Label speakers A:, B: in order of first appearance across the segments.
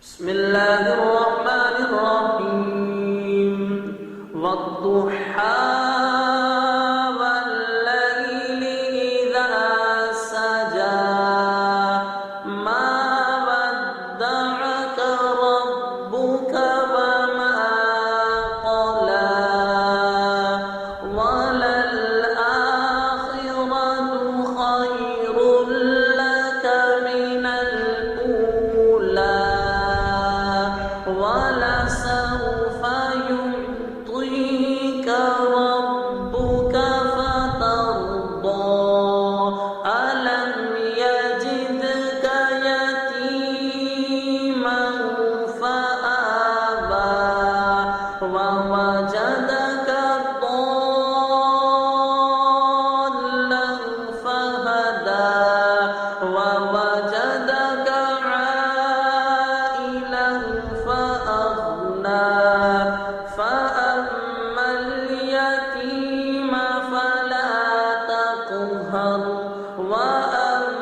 A: بسم الله الرحمن الرحيم والضحى والليل إذا سجى ما ودعك ربك وما قلى وللآخرة خير لك من الأولى ولسوف يعطيك ربك فترضى ألم يجدك يتيما فآوى ووجدك ضالا فهدى ووجدك عائلا فأغنى فأما اليتيم فلا تقهر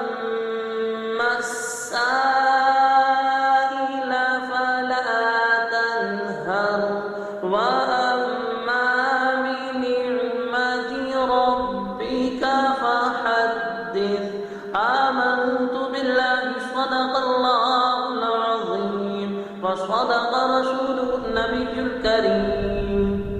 A: وأما السائل فلا تنهر وأما بنعمة ربك فحدث آمنت بالله صدق الله العظيم وصدق رسوله النبي الكريم